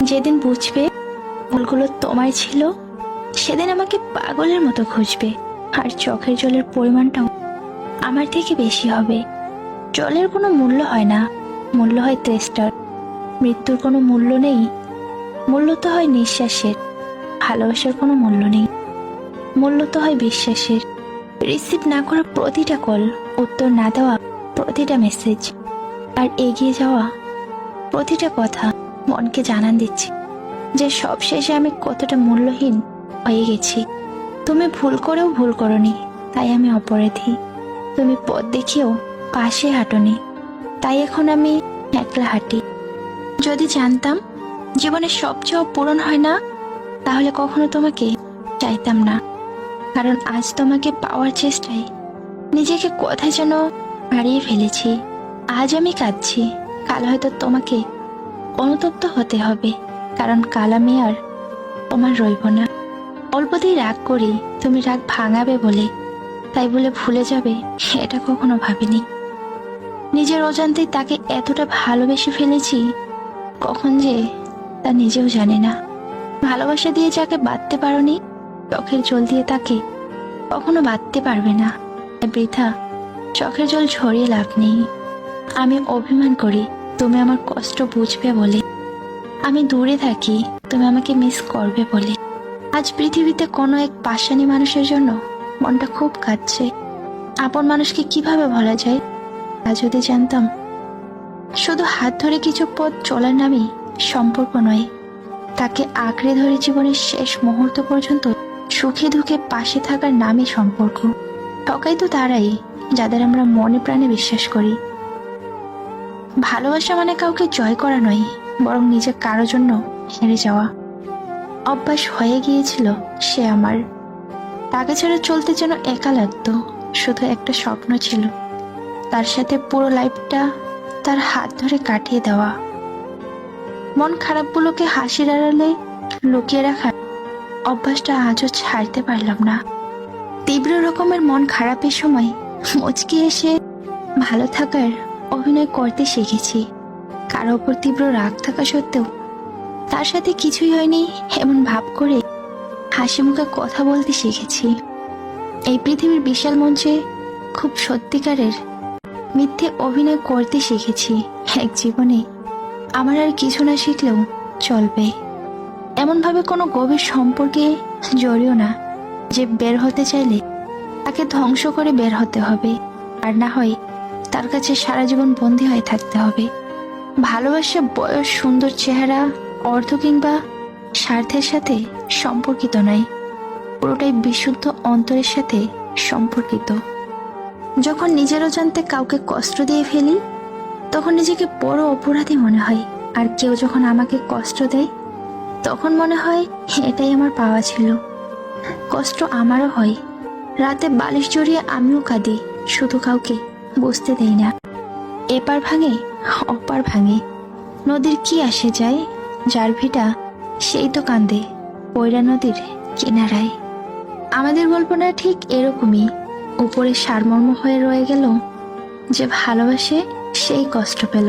যেদিন বুঝবে ভুলগুলো তোমার ছিল, সেদিন আমাকে পাগলের মতো খুঁজবে, আর চোখের জলের পরিমাণটাও আমার থেকে বেশি হবে। জলের কোনো মূল্য হয় না, মূল্য হয় তেষ্টার। মৃত্যুর কোনো মূল্য নেই, মূল্য তো হয় নিঃশ্বাসের। ভালোবাসার কোনো মূল্য নেই, মূল্য তো হয় বিশ্বাসের। রিসিভ না করা প্রতিটা কল, উত্তর না দেওয়া প্রতিটা মেসেজ, আর এগিয়ে যাওয়া প্রতিটা কথা মনকে জানান দিচ্ছি যে সবশেষে আমি কতটা মূল্যহীন হয়ে গেছি। তুমি ভুল করেও ভুল করনি, তাই আমি অপরাধী। তুমি পথ দেখিয়েও পাশে হাঁটনি, তাই এখন আমি একলা হাঁটি। যদি জানতাম জীবনে সব চাওয়া পূরণ হয় না, তাহলে কখনো তোমাকে চাইতাম না। কারণ আজ তোমাকে পাওয়ার চেষ্টায় নিজেকে কোথায় যেন হারিয়ে ফেলেছি। আজ আমি কাঁদছি, কাল হয়তো তোমাকে অনুতপ্ত হতে হবে, কারণ কাল আমি আর তোমার রইব না। অল্পতেই রাগ করি, তুমি রাগ ভাঙাবে বলে, তাই বলে ভুলে যাবে এটা কখনো ভাবিনি। নিজের অজান্তেই তাকে এতটা ভালোবেসে ফেলেছি, কখন যে তা নিজেও জানি না। ভালোবাসা দিয়ে যাকে বাঁধতে পারোনি, চোখের জল দিয়ে তাকে কখনো বাঁধতে পারবে না। বৃথা চোখের জল ঝরিয়ে লাভ নেই। আমি অভিমান করি তুমি আমার কষ্ট বুঝবে বলে, আমি দূরে থাকি তুমি আমাকে মিস করবে বলে। আজ পৃথিবীতে কোনো এক পাষাণী মানুষের জন্য মনটা খুব কাঁদছে। আপন মানুষকে কিভাবে ভোলা যায় তা যদি জানতাম। শুধু হাত ধরে কিছু পথ চলার নামই সম্পর্ক নয়, তাকে আঁকড়ে ধরে জীবনের শেষ মুহূর্ত পর্যন্ত সুখে দুঃখে পাশে থাকার নামই সম্পর্ক। ঠকাই তো তারাই যাদের আমরা মনে প্রাণে বিশ্বাস করি। ভালোবাসা মানে কাউকে জয় করা নয়, বরং নিজে কারো জন্য হেরে যাওয়া। অভ্যাস হয়ে গিয়েছিল সে আমার। তাকে ছেড়ে চলতে যেন একা লাগতো। শুধু একটা স্বপ্ন ছিল, তার সাথে পুরো লাইফটা তার হাত ধরে কাটিয়ে দেওয়া। মন খারাপগুলোকে হাসির আড়ালে লুকিয়ে রাখার অভ্যাসটা আজও ছাড়তে পারলাম না। তীব্র রকমের মন খারাপের সময় মুচকি এসে ভালো থাকার অভিনয় করতে শিখেছি। কারো ওপর তীব্র রাগ থাকা সত্ত্বেও তার সাথে কিছুই হয়নি এমন ভাব করে হাসি মুখে কথা বলতে শিখেছি। এই পৃথিবীর বিশাল মঞ্চে খুব সত্যিকারের মিথ্যে অভিনয় করতে শিখেছি। এক জীবনে আমার আর কিছু না শিখলেও চলবে, এমনভাবে কোনো গভীর সম্পর্কে জড়িও না যে বের হতে চাইলে তাকে ধ্বংস করে বের হতে হবে, আর না হয় তার কাছে সারা জীবন বন্দী হয়ে থাকতে হবে। ভালোবাসা বয়স, সুন্দর চেহারা, অর্থ কিংবা স্বার্থের সাথে সম্পর্কিত নয়, পুরোটাই বিশুদ্ধ অন্তরের সাথে সম্পর্কিত। যখন নিজের অজান্তে কাউকে কষ্ট দিয়ে ফেলি, তখন নিজেকে বড় অপরাধী মনে হয়। আর কেউ যখন আমাকে কষ্ট দেয়, তখন মনে হয় এটাই আমার পাওয়া ছিল। কষ্ট আমারও হয়, রাতে বালিশ জড়িয়ে আমিও কাঁদি, শুধু কাউকে বুঝতে দেই না। এপার ভাঙে অপার ভাঙে, নদীর কি আসে যায়, যার ভিটা সেই তো কান্দে পয়রা নদীর কিনারায়। আমাদের গল্পটা ঠিক এরকমই, উপরে সারমর্ম হয়ে রয়ে গেল, যে ভালোবাসে সেই কষ্ট পেল।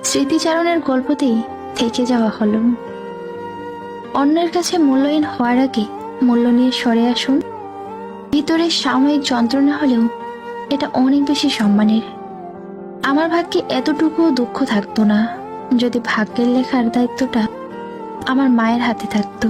স্মৃতিচারণের গল্পতেই থেকে যাওয়া হলো। অন্যের কাছে মূল্যহীন হওয়ার আগে মূল্য নিয়ে সরে আসুন। ভিতরে সাময়িক যন্ত্রণা হলেও এটা অনেক বেশি সম্মানের। আমার ভাগ্যে এতটুকুও দুঃখ থাকতো না যদি ভাগ্যের লেখার দায়িত্বটা আমার মায়ের হাতে থাকতো।